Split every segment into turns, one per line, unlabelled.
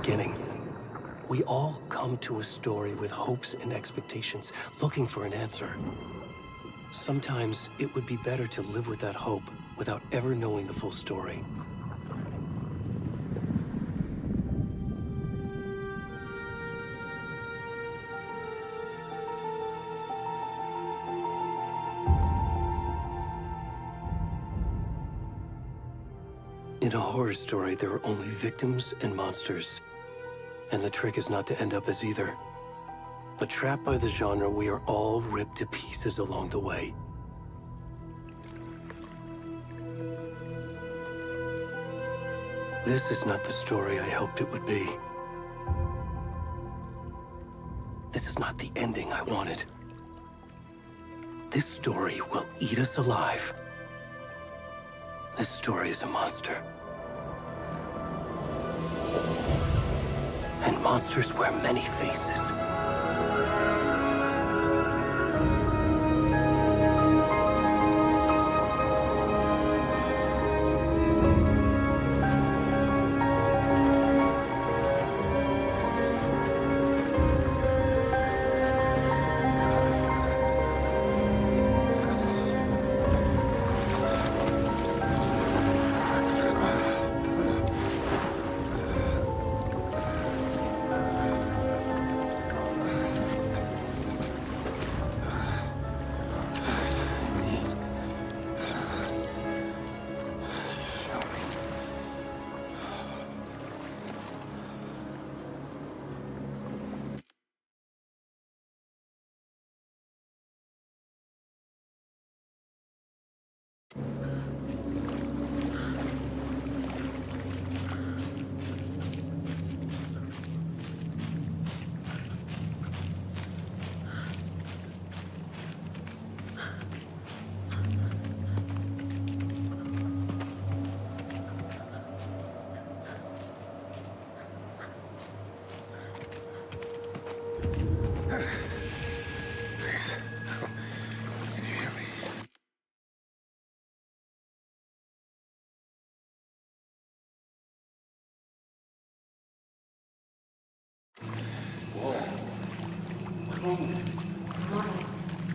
beginning. We all come to a story with hopes and expectations, looking for an answer. Sometimes it would be better to live with that hope without ever knowing the full story. In a horror story, there are only victims and monsters. And the trick is not to end up as either. But trapped by the genre, we are all ripped to pieces along the way. This is not the story I hoped it would be. This is not the ending I wanted. This story will eat us alive. This story is a monster. And monsters wear many faces.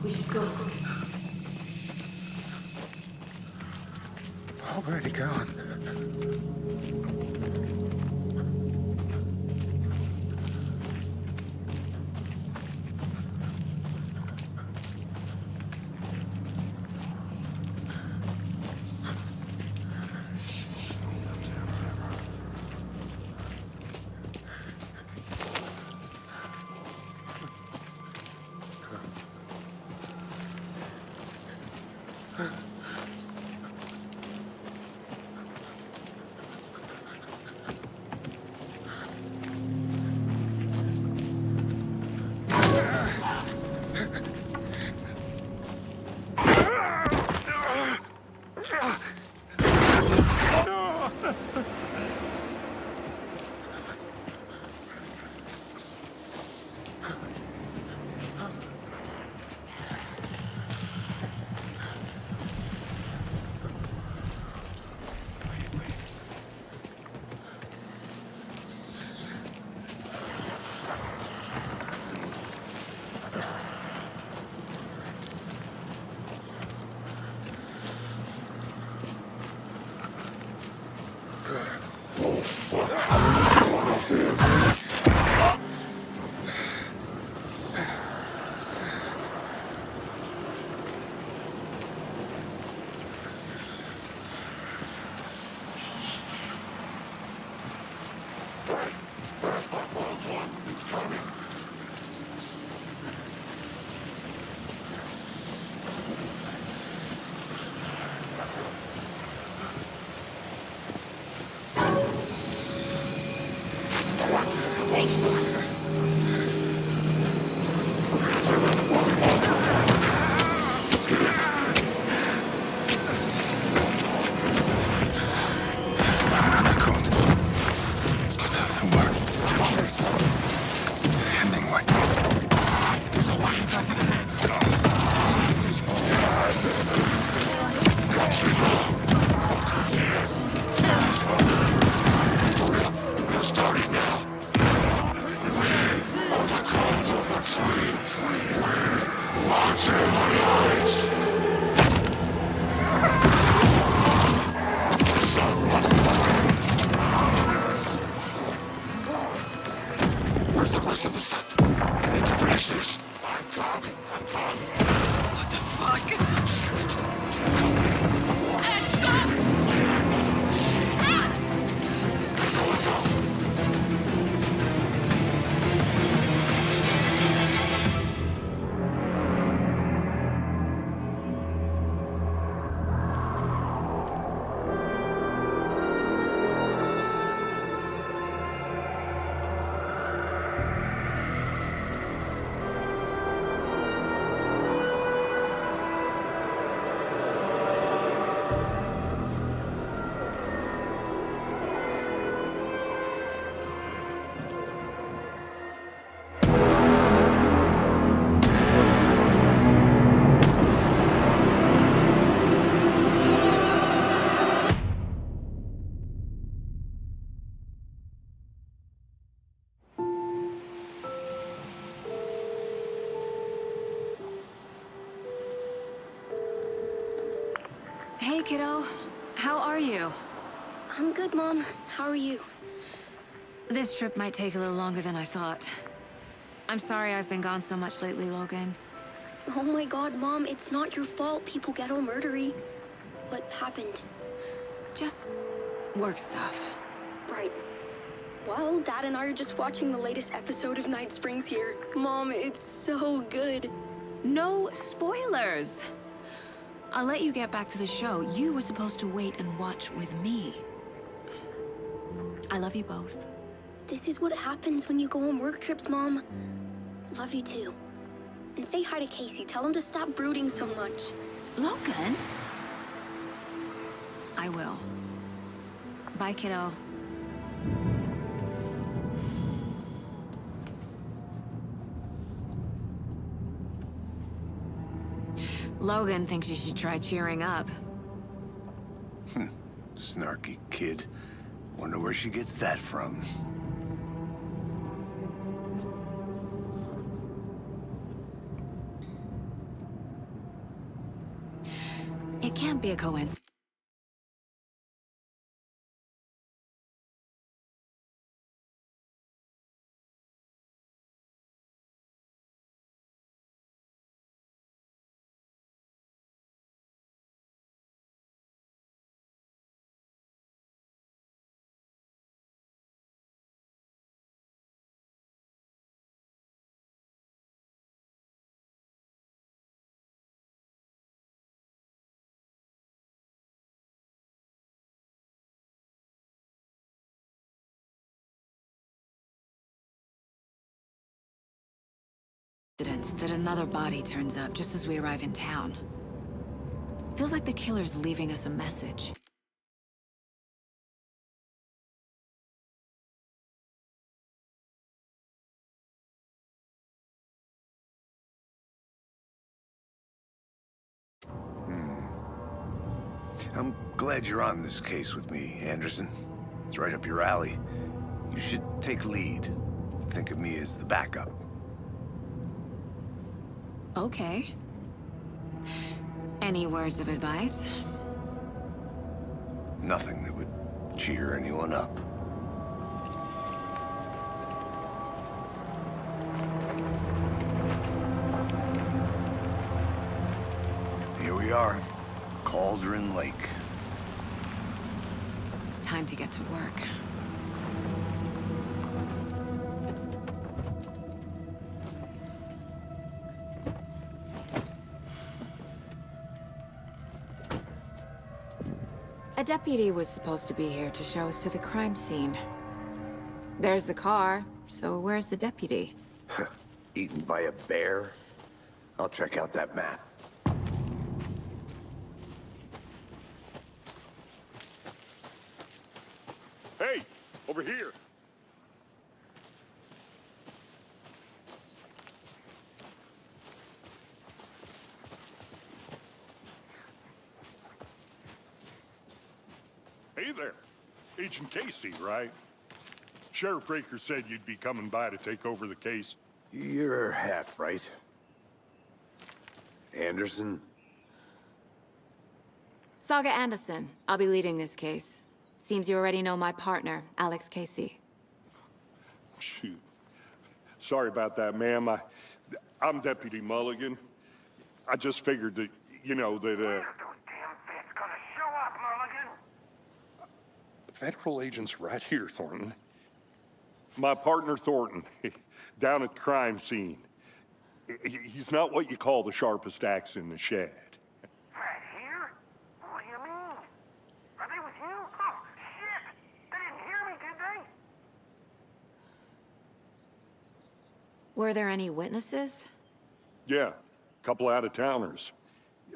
We should go.
Already gone. kiddo. How are you?
I'm good, Mom. How are you?
This trip might take a little longer than I thought. I'm sorry I've been gone so much lately, Logan.
Oh my god, Mom, it's not your fault people get all murdery. What happened?
Just work stuff.
Right. Well, Dad and I are just watching the latest episode of Night Springs here. Mom, it's so good.
No spoilers! I'll let you get back to the show. You were supposed to wait and watch with me. I love you both.
This is what happens when you go on work trips, Mom. Love you too. And say hi to Casey. Tell him to stop brooding so much.
Logan? I will. Bye, kiddo. Logan thinks you should try cheering up.
Snarky kid. Wonder where she gets that from.
It can't be a coincidence. That another body turns up just as we arrive in town. Feels like the killer's leaving us a message.
I'm glad you're on this case with me, Anderson. It's right up your alley. You should take lead. Think of me as the backup.
Okay. Any words of advice?
Nothing that would cheer anyone up. Here we are. Cauldron Lake.
Time to get to work. A deputy was supposed to be here to show us to the crime scene. There's the car, so where's the deputy?
Eaten by a bear? I'll check out that map.
Hey, over here. Hey there. Agent Casey, right? Sheriff Breaker said you'd be coming by to take over the case.
You're half right. Anderson?
Saga Anderson. I'll be leading this case. Seems you already know my partner, Alex Casey.
Shoot. Sorry about that, ma'am. I'm Deputy Mulligan. I just figured that, you know, that,
Those damn feds gonna show up, Mulligan.
Federal agent's right here, Thornton. My partner, Thornton, down at the crime scene. He's not what you call the sharpest axe in the shed.
Right here? What do you mean? Are they with you? Oh, shit! They didn't hear me, did they?
Were there any witnesses?
Yeah, a couple out-of-towners.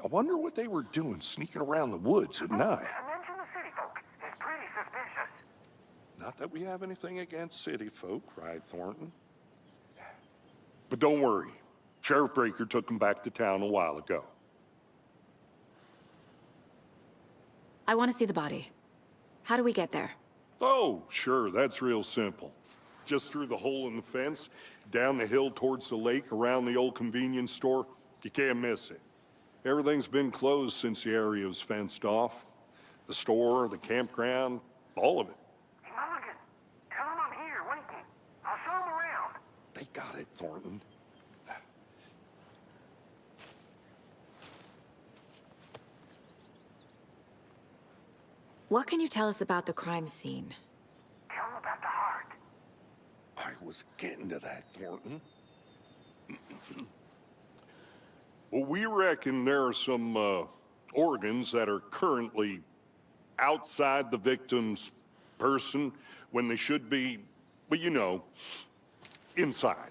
I wonder what they were doing sneaking around the woods at night.
Mention the city folk. It's pretty suspicious.
Not that we have anything against city folk, cried Thornton. But don't worry. Sheriff Breaker took them back to town a while ago.
I want to see the body. How do we get there?
Oh, sure, that's real simple. Just through the hole in the fence, down the hill towards the lake, around the old convenience store. You can't miss it. Everything's been closed since the area was fenced off. The store, the campground, all of it.
Hey, Mulligan, tell him I'm here, waiting. I'll show him around.
They got it, Thornton.
What can you tell us about the crime scene?
Tell him about the heart.
I was getting to that, Thornton. Well, we reckon there are some organs that are currently outside the victim's person when they should be, well, you know, inside.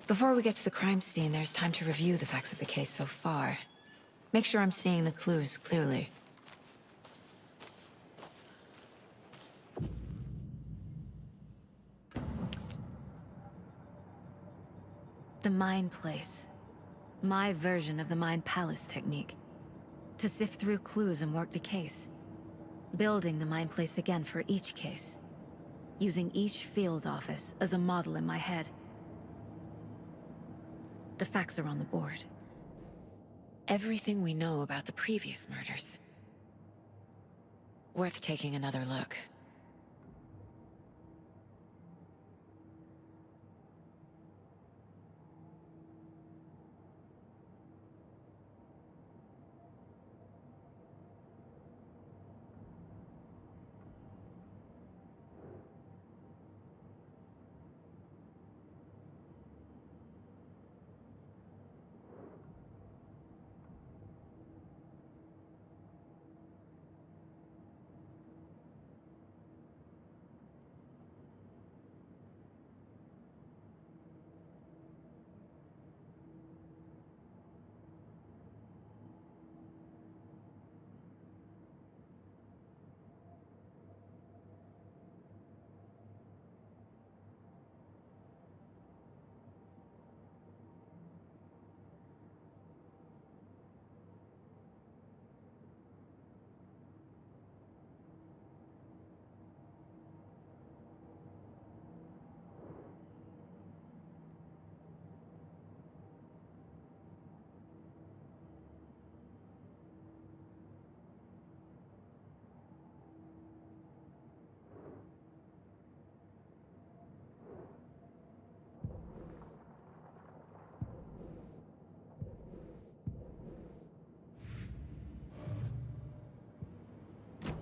Before we get to the crime scene, there's time to review the facts of the case so far. Make sure I'm seeing the clues clearly. The Mind Place. My version of the Mind Palace technique. To sift through clues and work the case. Building the Mind Place again for each case. Using each field office as a model in my head. The facts are on the board. Everything we know about the previous murders. Worth taking another look.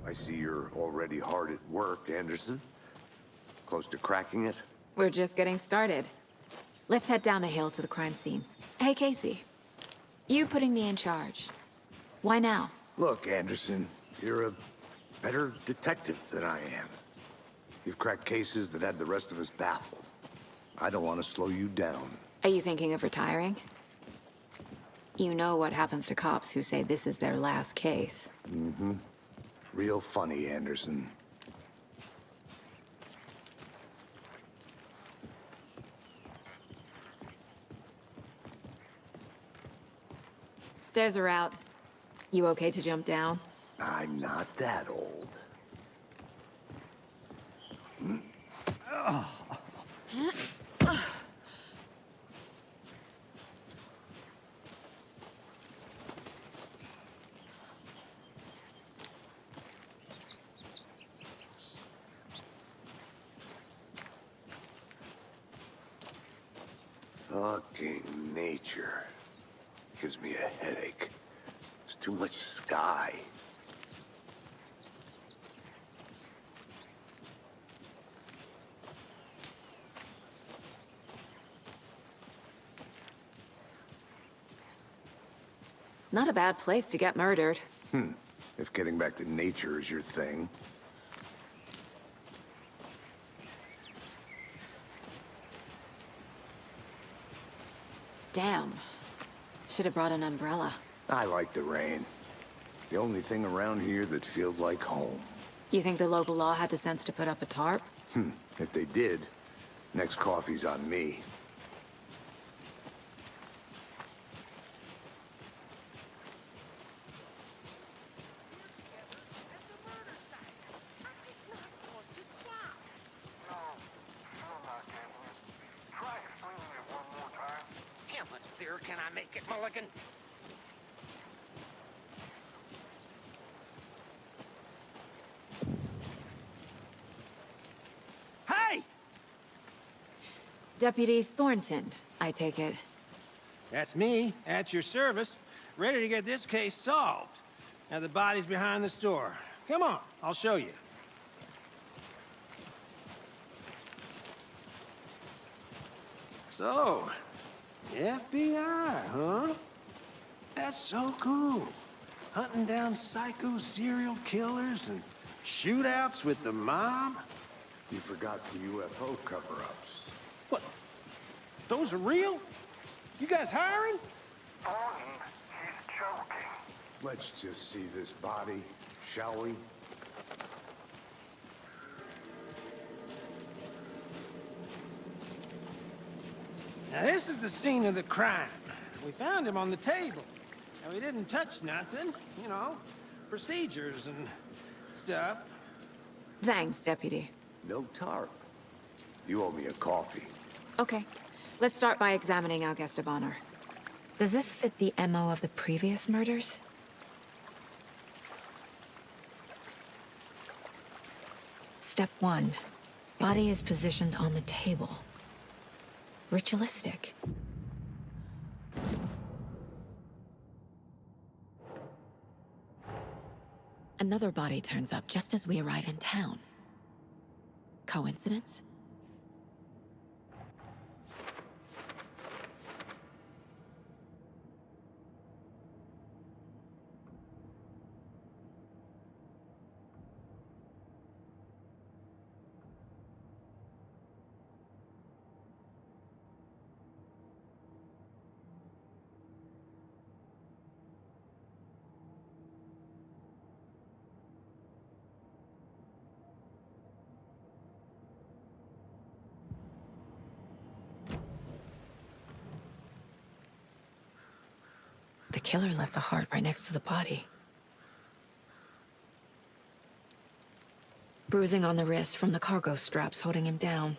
I see you're already hard at work, Anderson. Close to cracking it?
We're just getting started. Let's head down the hill to the crime scene. Hey, Casey. You putting me in charge. Why now?
Look, Anderson, you're a better detective than I am. You've cracked cases that had the rest of us baffled. I don't want to slow you down.
Are you thinking of retiring? You know what happens to cops who say this is their last case.
Mm-hmm. Real funny, Anderson.
Stairs are out. You okay to jump down?
I'm not that old. Fucking nature. Gives me a headache. There's too much sky.
Not a bad place to get murdered.
If getting back to nature is your thing.
Damn. Should have brought an umbrella.
I like the rain. The only thing around here that feels like home.
You think the local law had the sense to put up a tarp?
If they did, next coffee's on me.
No, I'm not, Captain. Try explaining it one here can I make it, Mulligan? Hey!
Deputy Thornton, I take it.
That's me, at your service, ready to get this case solved. Now the body's behind the store. Come on, I'll show you. So, FBI, huh? That's so cool. Hunting down psycho serial killers and shootouts with the mob.
You forgot the UFO cover-ups.
What? Those are real? You guys hiring?
Thornton, he's joking.
Let's just see this body, shall we?
Now this is the scene of the crime. We found him on the table. And we didn't touch nothing, you know, procedures and stuff.
Thanks, Deputy.
No tarp. You owe me a coffee.
Okay, let's start by examining our guest of honor. Does this fit the MO of the previous murders? Step 1. Body is positioned on the table. Ritualistic. Another body turns up just as we arrive in town. Coincidence? The killer left the heart right next to the body. Bruising on the wrist from the cargo straps holding him down.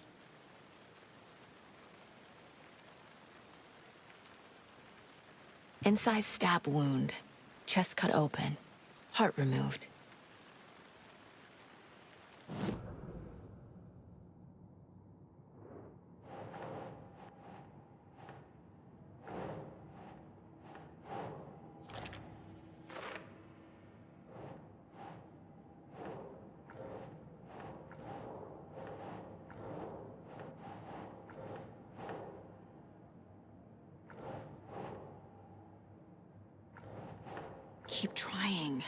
Incised stab wound, chest cut open, heart removed. Keep trying.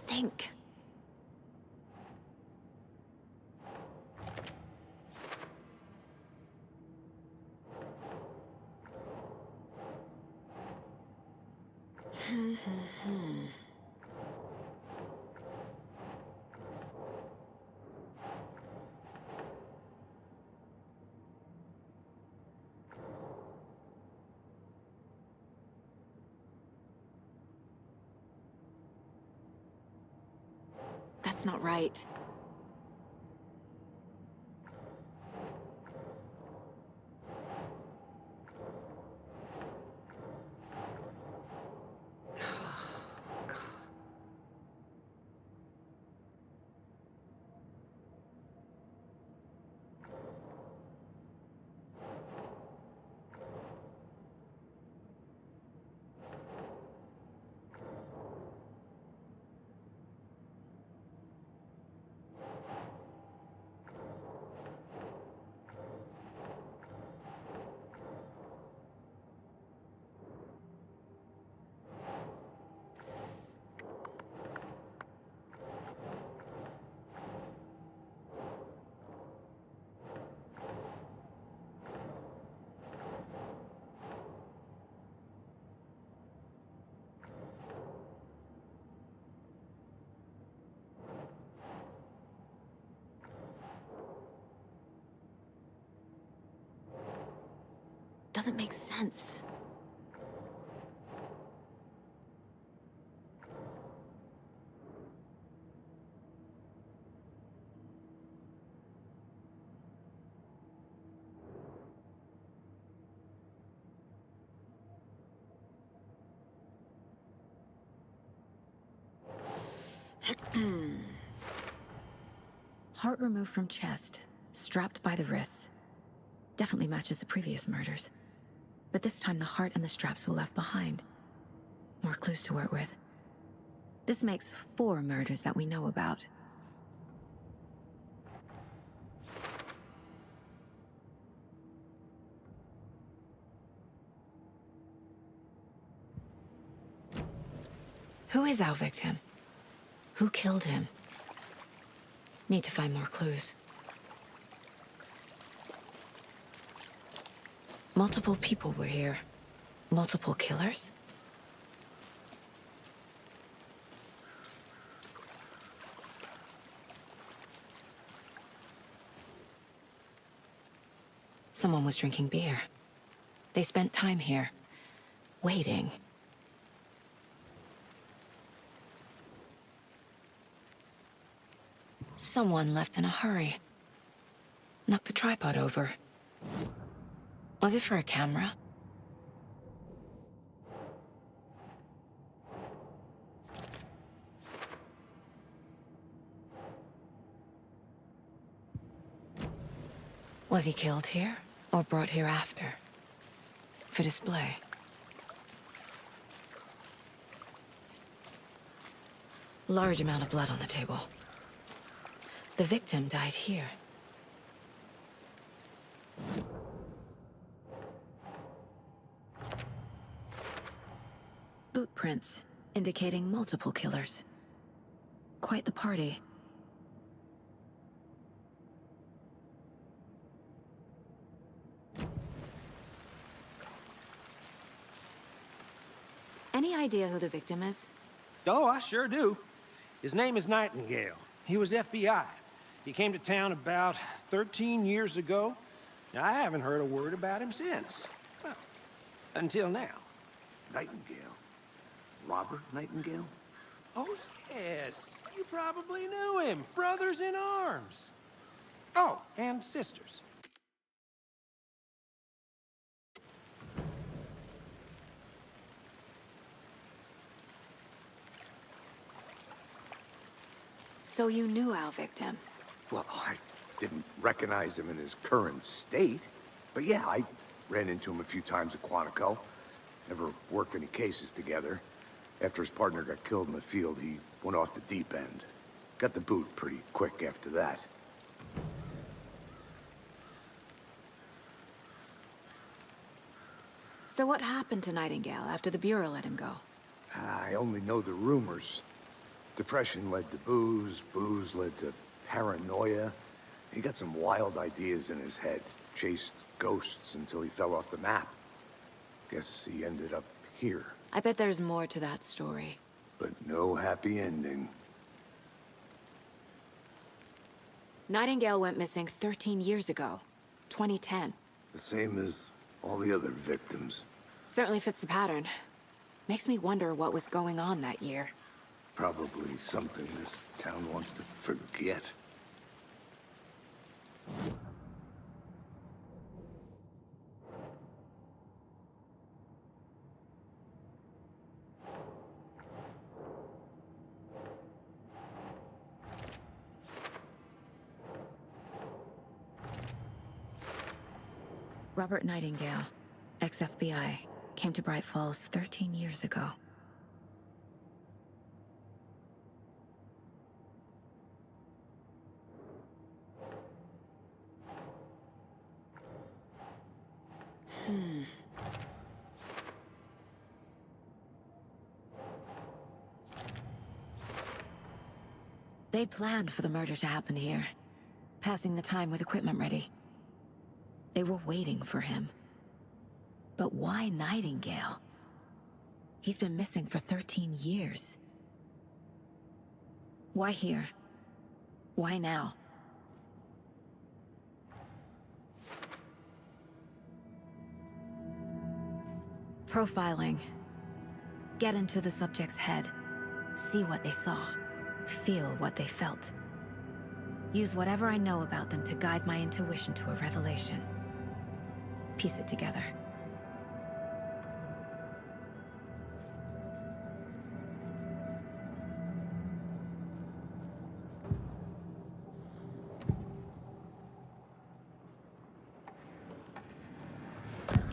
Think. That's not right. doesn't make sense. Heart removed from chest, strapped by the wrists. Definitely matches the previous murders. But this time the heart and the straps were left behind. More clues to work with. This makes 4 murders that we know about. Who is our victim? Who killed him? Need to find more clues. Multiple people were here. Multiple killers? Someone was drinking beer. They spent time here, waiting. Someone left in a hurry. Knocked the tripod over. Was it for a camera? Was he killed here, or brought here after? For display? Large amount of blood on the table. The victim died here. Boot prints, indicating multiple killers. Quite the party. Any idea who the victim is?
Oh, I sure do. His name is Nightingale. He was FBI. He came to town about 13 years ago. Now, I haven't heard a word about him since. Well, until now.
Nightingale? Robert Nightingale?
Oh, yes. You probably knew him. Brothers in arms. Oh, and sisters.
So you knew our victim?
Well, I didn't recognize him in his current state. But yeah, I ran into him a few times at Quantico. Never worked any cases together. After his partner got killed in the field, he went off the deep end. Got the boot pretty quick after that.
So what happened to Nightingale after the Bureau let him go?
I only know the rumors. Depression led to booze, booze led to paranoia. He got some wild ideas in his head, chased ghosts until he fell off the map. Guess he ended up here.
I bet there's more to that story.
But no happy ending.
Nightingale went missing 13 years ago, 2010.
The same as all the other victims.
Certainly fits the pattern. Makes me wonder what was going on that year.
Probably something this town wants to forget.
Robert Nightingale, ex-FBI, came to Bright Falls 13 years ago. They planned for the murder to happen here, passing the time with equipment ready. They were waiting for him. But why Nightingale? He's been missing for 13 years. Why here? Why now? Profiling. Get into the subject's head. See what they saw. Feel what they felt. Use whatever I know about them to guide my intuition to a revelation. Piece it together.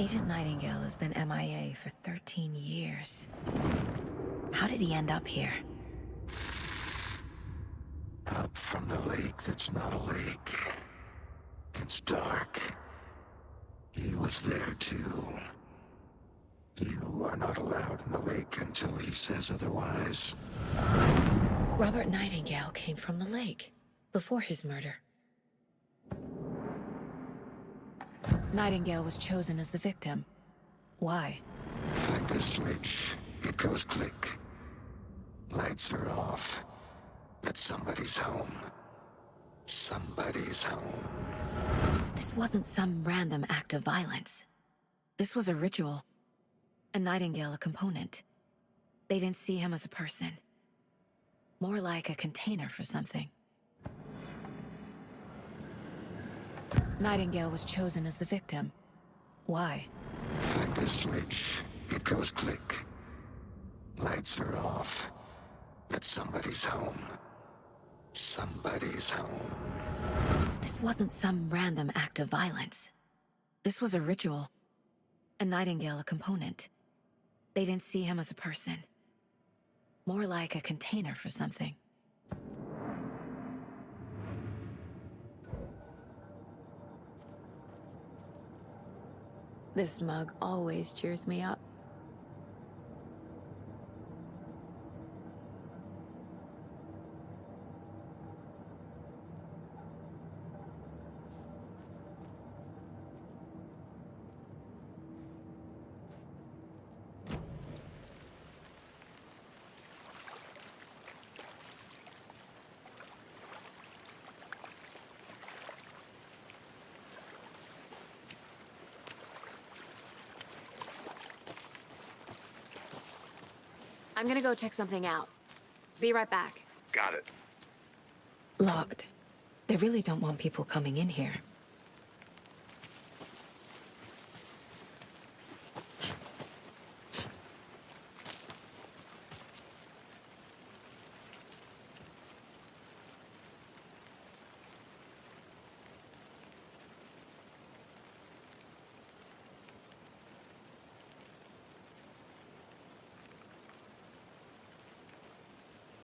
Agent Nightingale has been MIA for 13 years. How did he end up here?
Up from the lake that's not a lake. It's dark. He was there too. You are not allowed in the lake until he says otherwise.
Robert Nightingale came from the lake, before his murder. Nightingale was chosen as the victim. Why?
Flick the switch, it goes click. Lights are off. But somebody's home. Somebody's home.
This wasn't some random act of violence. This was a ritual. And Nightingale a component. They didn't see him as a person. More like a container for something. Nightingale was chosen as the victim. Why?
Flick the switch, it goes click. Lights are off. But somebody's home. Somebody's home.
This wasn't some random act of violence. This was a ritual. And Nightingale a component. They didn't see him as a person. More like a container for something. This mug always cheers me up. I'm gonna go check something out. Be right back.
Got it.
Locked. They really don't want people coming in here.